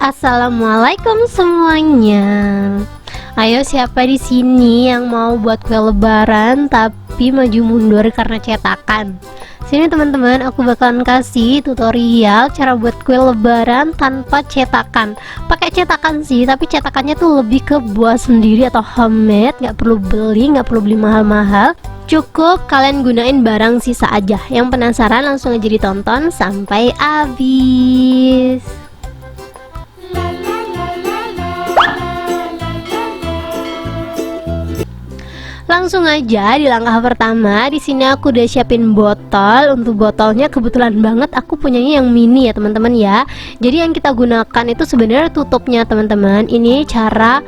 Assalamualaikum semuanya. Ayo, siapa di sini yang mau buat kue lebaran tapi maju mundur karena cetakan? Sini teman-teman, aku bakalan kasih tutorial cara buat kue lebaran tanpa cetakan. Pakai cetakan sih, tapi cetakannya tuh lebih ke buat sendiri atau homemade, nggak perlu beli mahal-mahal. Cukup kalian gunain barang sisa aja. Yang penasaran langsung aja ditonton sampai habis. Langsung aja di langkah pertama. Di sini aku udah siapin botol. Untuk botolnya kebetulan banget aku punyanya yang mini ya teman-teman ya. Jadi yang kita gunakan itu sebenarnya tutupnya teman-teman. Ini cara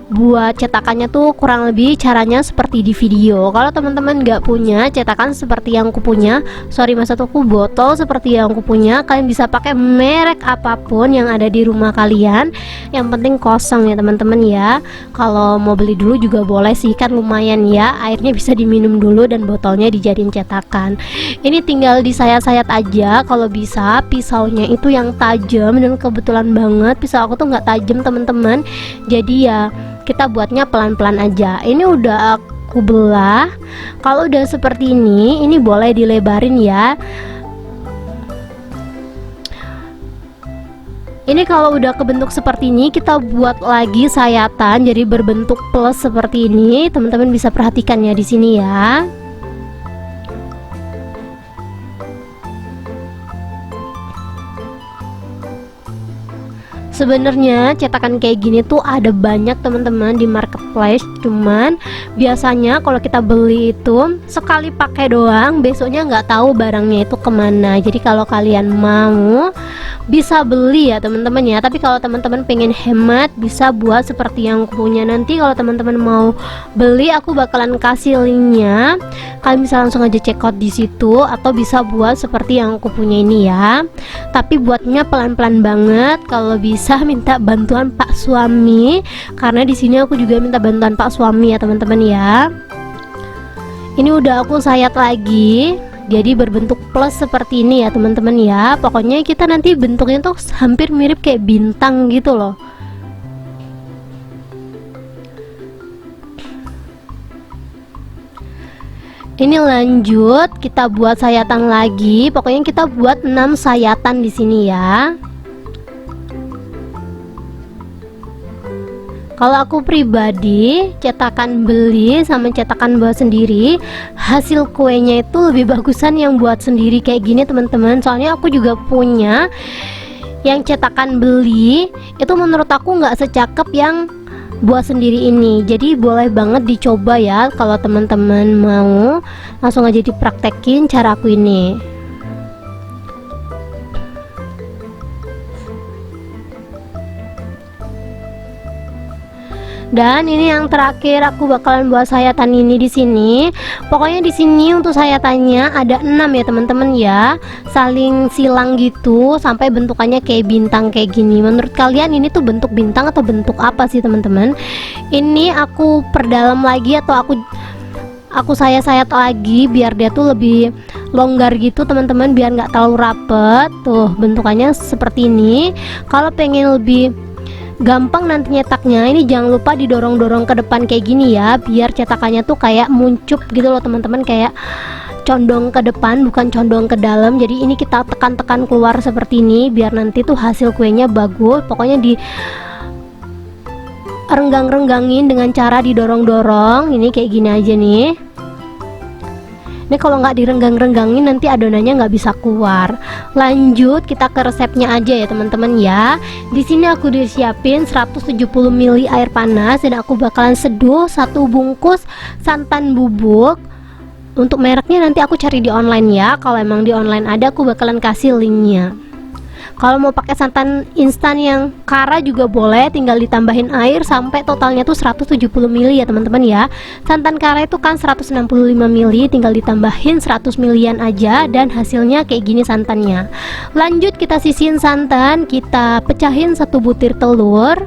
buat cetakannya tuh kurang lebih caranya seperti di video. Kalau teman-teman nggak punya cetakan seperti yang aku punya, sorry maksud aku botol seperti yang aku punya, kalian bisa pakai merek apapun yang ada di rumah kalian. Yang penting kosong ya teman-teman ya. Kalau mau beli dulu juga boleh sih, kan lumayan ya, airnya bisa diminum dulu dan botolnya dijadiin cetakan. Ini tinggal disayat-sayat aja kalau bisa. Pisaunya itu yang tajam, dan kebetulan banget pisau aku tuh nggak tajam teman-teman, jadi ya kita buatnya pelan-pelan aja. Ini udah aku belah. Kalau udah seperti ini boleh dilebarin ya. Ini kalau udah kebentuk seperti ini, kita buat lagi sayatan jadi berbentuk plus seperti ini. Teman-teman bisa perhatikan ya di sini ya. Sebenarnya cetakan kayak gini tuh ada banyak teman-teman di marketplace, cuman biasanya kalau kita beli itu sekali pakai doang, besoknya nggak tahu barangnya itu kemana. Jadi kalau kalian mau bisa beli ya teman-teman ya, tapi kalau teman-teman pengen hemat bisa buat seperti yang aku punya. Nanti kalau teman-teman mau beli aku bakalan kasih linknya, kalian bisa langsung aja check out di situ, atau bisa buat seperti yang aku punya ini ya. Tapi buatnya pelan-pelan banget. Kalau bisa minta bantuan Pak suami, karena di sini aku juga minta bantuan Pak suami ya teman-teman ya. Ini udah aku sayat lagi jadi berbentuk plus seperti ini ya teman-teman ya. Pokoknya kita nanti bentuknya tuh hampir mirip kayak bintang gitu loh. Ini lanjut kita buat sayatan lagi. Pokoknya kita buat 6 sayatan di sini ya. Kalau aku pribadi, cetakan beli sama cetakan buat sendiri, hasil kuenya itu lebih bagusan yang buat sendiri kayak gini teman-teman. Soalnya aku juga punya yang cetakan beli, itu menurut aku nggak secakep yang buat sendiri ini. Jadi boleh banget dicoba ya, kalau teman-teman mau langsung aja dipraktekin cara aku ini. Dan ini yang terakhir, aku bakalan buat sayatan ini di sini. Pokoknya di sini untuk sayatannya ada 6 ya teman-teman ya, saling silang gitu sampai bentukannya kayak bintang kayak gini. Menurut kalian ini tuh bentuk bintang atau bentuk apa sih teman-teman? Ini aku perdalam lagi atau aku sayat-sayat lagi biar dia tuh lebih longgar gitu teman-teman, biar nggak terlalu rapet. Tuh bentukannya seperti ini. Kalau pengen lebih gampang nanti nyetaknya, ini jangan lupa didorong-dorong ke depan kayak gini ya, biar cetakannya tuh kayak muncup gitu loh teman-teman, kayak condong ke depan bukan condong ke dalam. Jadi ini kita tekan-tekan keluar seperti ini biar nanti tuh hasil kuenya bagus. Pokoknya di renggang-renggangin dengan cara didorong-dorong. Ini kayak gini aja nih. Ini kalau nggak direnggang-renggangin nanti adonannya nggak bisa keluar. Lanjut kita ke resepnya aja ya teman-teman ya. Di sini aku udah siapin 170 ml air panas, dan aku bakalan seduh 1 bungkus santan bubuk. Untuk mereknya nanti aku cari di online ya. Kalau emang di online ada, aku bakalan kasih linknya. Kalau mau pakai santan instan yang kara juga boleh, tinggal ditambahin air sampai totalnya tuh 170 ml ya teman-teman ya. Santan kara itu kan 165 ml, tinggal ditambahin 100 ml aja dan hasilnya kayak gini santannya. Lanjut kita sisihin santan, kita pecahin 1 butir telur.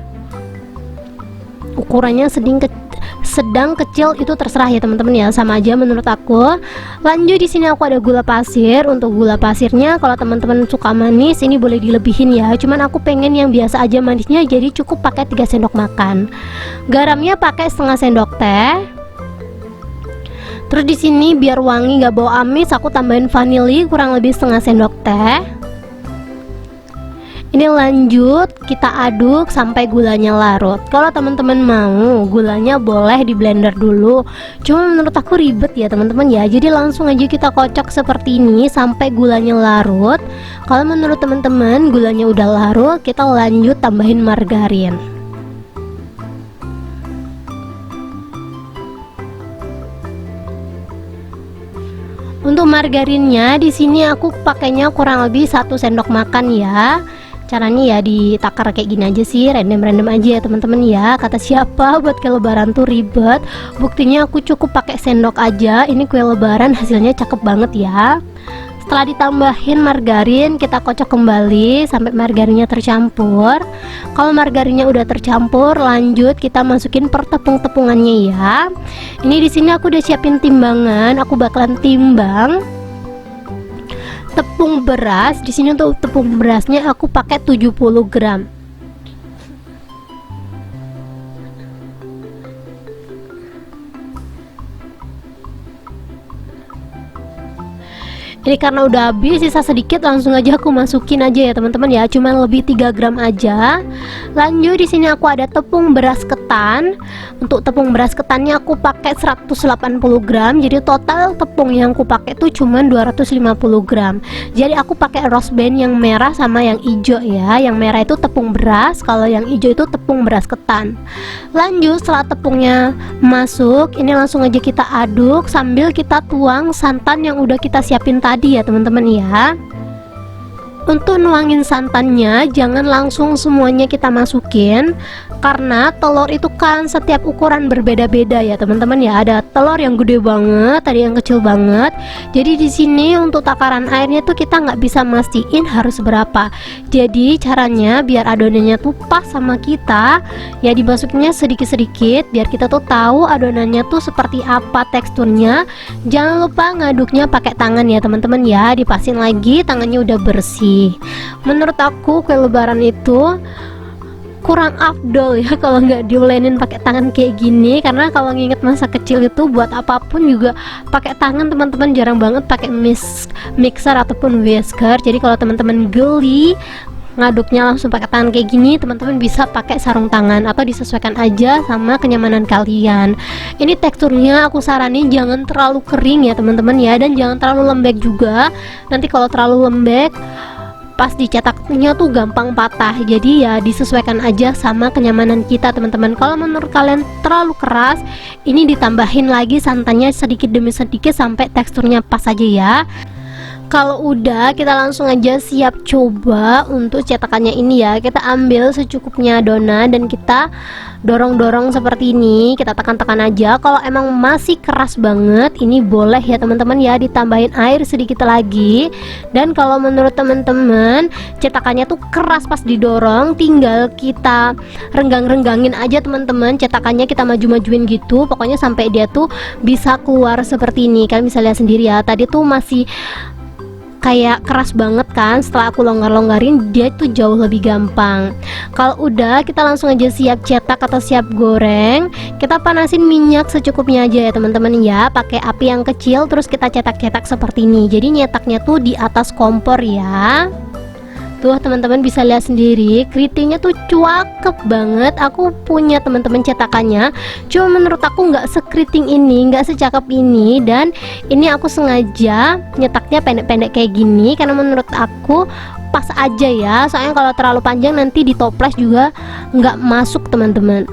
Ukurannya sedang, kecil, itu terserah ya teman-teman ya, sama aja menurut aku. Lanjut di sini aku ada gula pasir. Untuk gula pasirnya kalau teman-teman suka manis ini boleh dilebihin ya. Cuman aku pengen yang biasa aja manisnya, jadi cukup pakai 3 sendok makan. Garamnya pakai setengah sendok teh. Terus di sini biar wangi gak bau amis, aku tambahin vanili kurang lebih setengah sendok teh. Ini lanjut kita aduk sampai gulanya larut. Kalau teman-teman mau gulanya boleh di blender dulu, cuma menurut aku ribet ya teman-teman ya, jadi langsung aja kita kocok seperti ini sampai gulanya larut. Kalau menurut teman-teman gulanya udah larut, kita lanjut tambahin margarin. Untuk margarinnya di sini aku pakainya kurang lebih 1 sendok makan ya. Caranya ya ditakar kayak gini aja sih, random aja ya teman-teman ya. Kata siapa buat kue lebaran tuh ribet, buktinya aku cukup pakai sendok aja. Ini kue lebaran hasilnya cakep banget ya. Setelah ditambahin margarin, kita kocok kembali sampai margarinnya tercampur. Kalau margarinnya udah tercampur, lanjut kita masukin per tepung-tepungannya ya. Ini di sini aku udah siapin timbangan, aku bakalan timbang tepung beras. Di sini untuk tepung berasnya aku pakai 70 gram. Ini karena udah habis, sisa sedikit, langsung aja aku masukin aja ya teman-teman ya, cuman lebih 3 gram aja. Lanjut di sini aku ada tepung beras ketan. Untuk tepung beras ketannya aku pakai 180 gram. Jadi total tepung yang aku pakai tuh cuman 250 gram. Jadi aku pakai rose band yang merah sama yang hijau ya. Yang merah itu tepung beras, kalau yang hijau itu tepung beras ketan. Lanjut setelah tepungnya masuk, ini langsung aja kita aduk sambil kita tuang santan yang udah kita siapin tadi ya teman-teman ya. Untuk nuangin santannya jangan langsung semuanya kita masukin, karena telur itu kan setiap ukuran berbeda-beda ya teman-teman ya. Ada telur yang gede banget, ada yang kecil banget. Jadi di sini untuk takaran airnya tuh kita nggak bisa mastiin harus berapa. Jadi caranya biar adonannya tuh pas sama kita ya, dimasukinnya sedikit-sedikit biar kita tuh tahu adonannya tuh seperti apa teksturnya. Jangan lupa ngaduknya pakai tangan ya teman-teman ya, dipasin lagi tangannya udah bersih. Menurut aku kue lebaran itu kurang afdol ya kalau nggak diolenin pakai tangan kayak gini, karena kalau nginget masa kecil itu buat apapun juga pakai tangan teman-teman, jarang banget pakai mixer ataupun whisker. Jadi kalau teman-teman geli ngaduknya langsung pakai tangan kayak gini, teman-teman bisa pakai sarung tangan atau disesuaikan aja sama kenyamanan kalian. Ini teksturnya aku saranin jangan terlalu kering ya teman-teman ya, dan jangan terlalu lembek juga. Nanti kalau terlalu lembek pas dicetaknya tuh gampang patah. Jadi ya disesuaikan aja sama kenyamanan kita teman-teman. Kalau menurut kalian terlalu keras, ini ditambahin lagi santannya sedikit demi sedikit sampai teksturnya pas aja ya. Kalau udah, kita langsung aja siap coba untuk cetakannya ini ya. Kita ambil secukupnya adonan dan kita dorong-dorong seperti ini, kita tekan-tekan aja. Kalau emang masih keras banget, ini boleh ya teman-teman ya ditambahin air sedikit lagi. Dan kalau menurut teman-teman cetakannya tuh keras pas didorong, tinggal kita renggang-renggangin aja teman-teman. Cetakannya kita maju-majuin gitu, pokoknya sampai dia tuh bisa keluar seperti ini. Kalian bisa lihat sendiri ya, tadi tuh masih kayak keras banget kan, setelah aku longgar-longgarin dia itu jauh lebih gampang. Kalau udah, kita langsung aja siap cetak atau siap goreng. Kita panasin minyak secukupnya aja ya teman-teman ya, pakai api yang kecil, terus kita cetak-cetak seperti ini. Jadi nyetaknya tuh di atas kompor ya. Tuh teman-teman bisa lihat sendiri, keritingnya tuh cakep banget. Aku punya teman-teman cetakannya, cuma menurut aku nggak sekeriting ini, nggak secakep ini. Dan ini aku sengaja nyetaknya pendek-pendek kayak gini karena menurut aku pas aja ya. Soalnya kalau terlalu panjang nanti di toples juga nggak masuk teman-teman,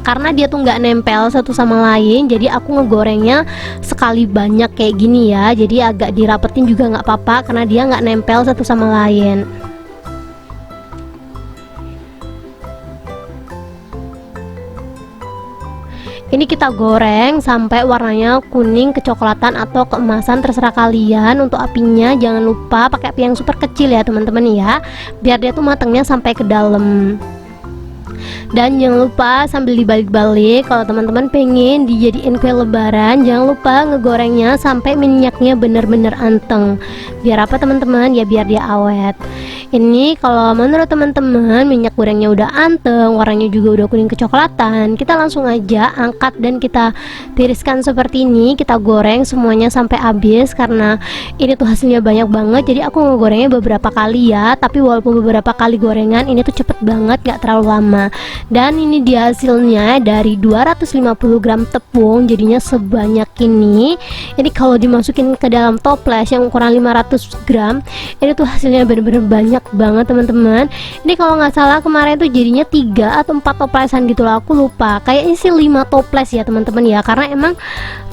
karena dia tuh nggak nempel satu sama lain. Jadi aku ngegorengnya sekali banyak kayak gini ya, jadi agak dirapetin juga nggak apa-apa karena dia nggak nempel satu sama lain. Ini kita goreng sampai warnanya kuning kecoklatan atau keemasan, terserah kalian. Untuk apinya jangan lupa pakai api yang super kecil ya teman-teman ya, biar dia tuh matangnya sampai ke dalam. Dan jangan lupa sambil dibalik-balik, kalau teman-teman pengen dijadiin kue lebaran, jangan lupa ngegorengnya sampai minyaknya bener-bener anteng. Biar apa teman-teman? Ya biar dia awet. Ini kalau menurut teman-teman minyak gorengnya udah anteng, warnanya juga udah kuning kecoklatan, kita langsung aja angkat dan kita tiriskan seperti ini. Kita goreng semuanya sampai habis karena ini tuh hasilnya banyak banget. Jadi aku ngegorengnya beberapa kali ya, tapi walaupun beberapa kali gorengan, ini tuh cepet banget, gak terlalu lama. Dan ini dia hasilnya dari 250 gram tepung, jadinya sebanyak ini. Ini kalau dimasukin ke dalam toples yang ukuran 500 gram, ini tuh hasilnya bener-bener banyak banget teman-teman. Ini kalau nggak salah kemarin tuh jadinya 3 atau 4 toplesan gitu lah, aku lupa. Kayaknya sih 5 toples ya teman-teman ya, karena emang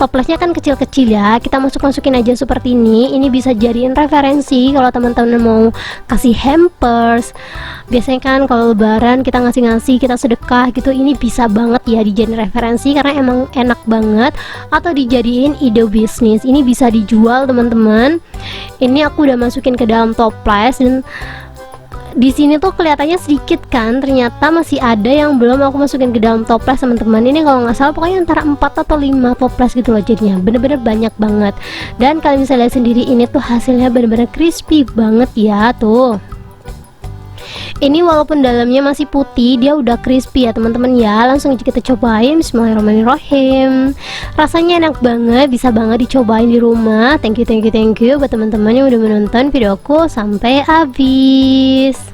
toplesnya kan kecil-kecil ya. Kita masukin aja seperti ini. Ini bisa jadiin referensi kalau teman-teman mau kasih hampers. Biasanya kan kalau lebaran kita ngasih-ngasih, kita sedekah gitu, ini bisa banget ya dijadiin referensi karena emang enak banget. Atau dijadiin ide bisnis, ini bisa dijual teman-teman. Ini aku udah masukin ke dalam toples dan di sini tuh kelihatannya sedikit kan, ternyata masih ada yang belum aku masukin ke dalam toples teman-teman. Ini kalau nggak salah pokoknya antara 4 atau 5 toples gitu loh, jadinya bener-bener banyak banget. Dan kalian bisa lihat sendiri ini tuh hasilnya bener-bener crispy banget ya tuh. Ini walaupun dalamnya masih putih, dia udah crispy ya teman-teman ya. Langsung aja kita cobain. Bismillahirrahmanirrahim. Rasanya enak banget, bisa banget dicobain di rumah. Thank you buat teman-teman yang udah menonton videoku sampai habis.